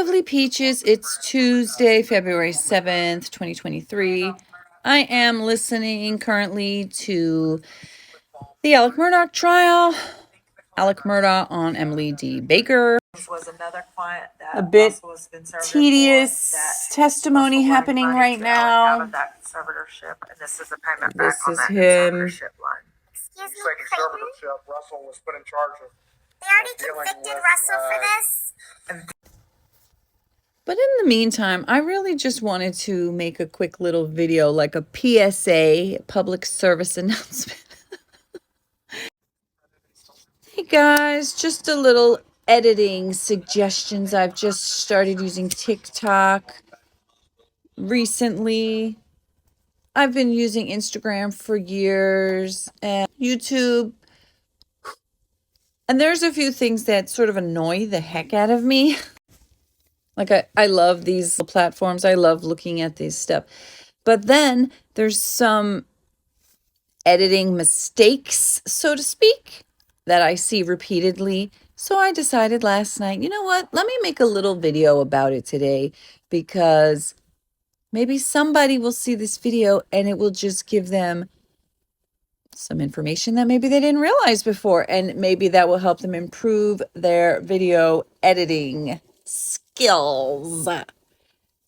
lovely peaches. It's Tuesday, February 7th, 2023. I am listening currently to the Alec Murdaugh trial. Alec Murdaugh on Emily D. Baker. Was another client that a bit also was conservative tedious testimony happening right now. out of that conservatorship, and this is a payment This back on is that him. conservatorship line. Excuse me, Clayton? Russell was put in charge of. They already convicted Russell for this? But in the meantime, I really just wanted to make a quick little video, like a PSA, public service announcement. Hey guys, just a little editing suggestions. I've just started using TikTok recently. I've been using Instagram for years and YouTube. And there's a few things that sort of annoy the heck out of me. Like I love these platforms. I love looking at this stuff. But then there's some editing mistakes, so to speak, that I see repeatedly. So I decided last night, you know what? Let me make a little video about it today, because maybe somebody will see this video and it will just give them some information that maybe they didn't realize before. And maybe that will help them improve their video editing skills,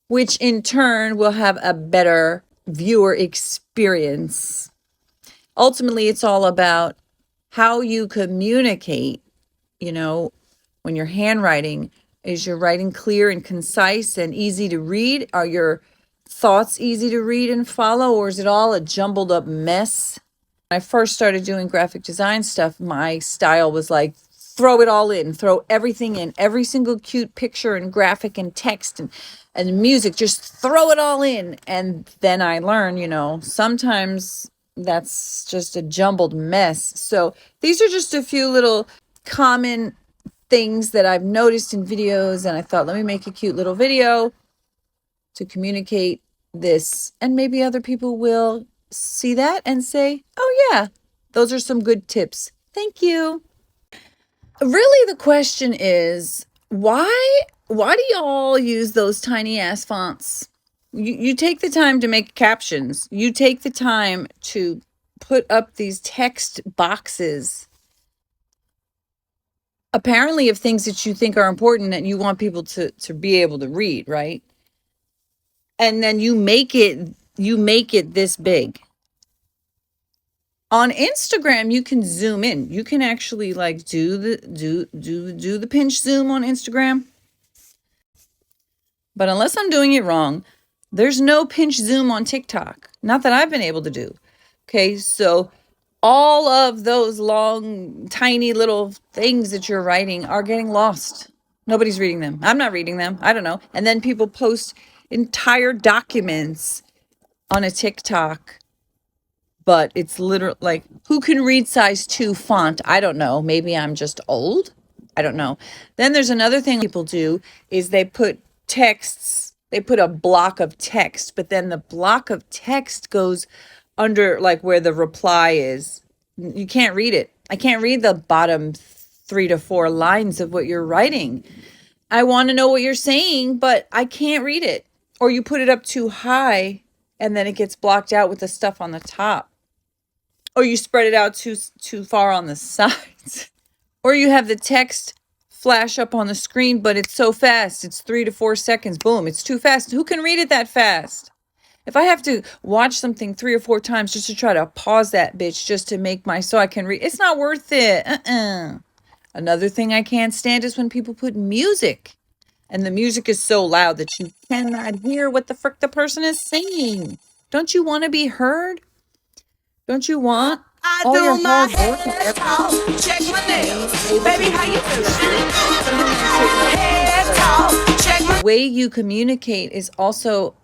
which in turn will have a better viewer experience. Ultimately, it's all about how you communicate. You know, when you're handwriting, is your writing clear and concise and easy to read? Are your thoughts easy to read and follow, or is it all a jumbled up mess? When I first started doing graphic design stuff, my style was like, throw it all in, throw everything in, every single cute picture and graphic and text and music, just throw it all in. And then I learned, you know, sometimes that's just a jumbled mess. So these are just a few little common things that I've noticed in videos, and I thought, let me make a cute little video to communicate this, and maybe other people will see that and say, oh yeah, those are some good tips. Thank you. Really, the question is, why do y'all use those tiny ass fonts? You take the time to make captions. You take the time to put up these text boxes, apparently of things that you think are important and you want people to be able to read, right? And then you make it this big. On Instagram, you can zoom in. You can actually like do the pinch zoom on Instagram. But unless I'm doing it wrong, there's no pinch zoom on TikTok. Not that I've been able to do. Okay, so all of those long, tiny little things that you're writing are getting lost. Nobody's reading them. I'm not reading them. I don't know. And then people post entire documents on a TikTok, but it's literally like, who can read size 2 font? I don't know. Maybe I'm just old. I don't know. Then there's another thing people do is they put texts, they put a block of text, but then the block of text goes under like where the reply is. You can't read it. I can't read the bottom 3 to 4 lines of what you're writing. I want to know what you're saying, but I can't read it. Or you put it up too high and then it gets blocked out with the stuff on the top. Or you spread it out too far on the sides. Or you have the text flash up on the screen, but it's so fast. It's 3 to 4 seconds. Boom, it's too fast. Who can read it that fast? If I have to watch something 3 or 4 times just to try to pause that bitch just to make so I can read, it's not worth it. Another thing I can't stand is when people put music and the music is so loud that you cannot hear what the frick the person is saying. Don't you want to be heard? Don't you want all your hard work and effort? Check my nails. Baby, how you feeling? Head talk. Check my The way you communicate is also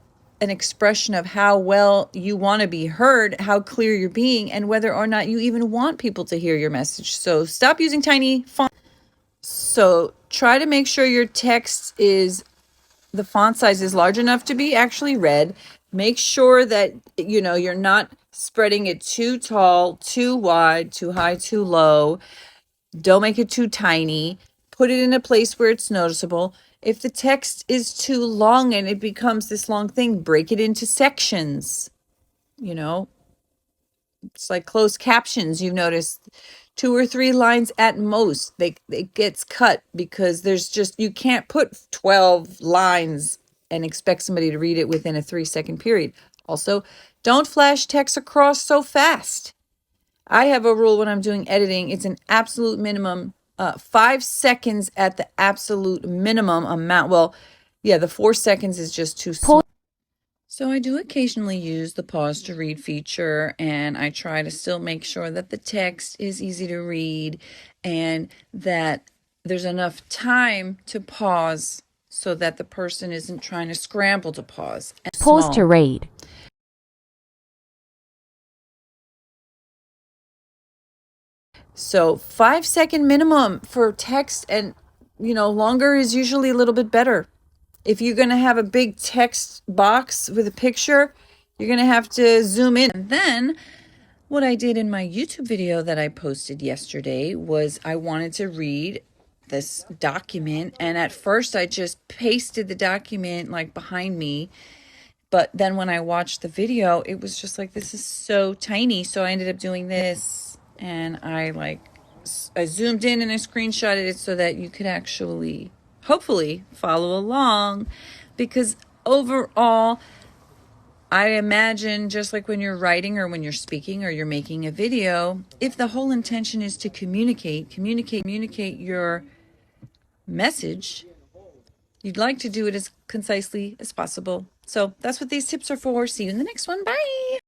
an expression of how well you want to be heard, how clear you're being, and whether or not you even want people to hear your message. So stop using tiny font. So try to make sure your text is, the font size is large enough to be actually read. Make sure that, you know, you're not spreading it too tall, too wide, too high, too low. Don't make it too tiny. put it in a place where it's noticeable. If the text is too long and it becomes this long thing, break it into sections. You know, it's like closed captions. You've noticed 2 or 3 lines at most. It gets cut because there's just, you can't put 12 lines and expect somebody to read it within a 3-second period. Also, don't flash text across so fast. I have a rule when I'm doing editing. It's an absolute minimum, 5 seconds at the absolute minimum amount. Well, yeah, the 4 seconds is just too small. So I do occasionally use the pause to read feature, and I try to still make sure that the text is easy to read and that there's enough time to pause so that the person isn't trying to scramble to pause. And Pause to read. So 5-second minimum for text, and longer is usually a little bit better. If you're going to have a big text box with a picture, you're going to have to zoom in. And then what I did in my YouTube video that I posted yesterday was I wanted to read this document, and at first I just pasted the document like behind me. But then when I watched the video, it was just like, this is so tiny. So I ended up doing this, and I zoomed in and I screenshotted it so that you could actually, hopefully, follow along. Because overall, I imagine just like when you're writing or when you're speaking or you're making a video, if the whole intention is to communicate your message, you'd like to do it as concisely as possible. So that's what these tips are for. See you in the next one. Bye.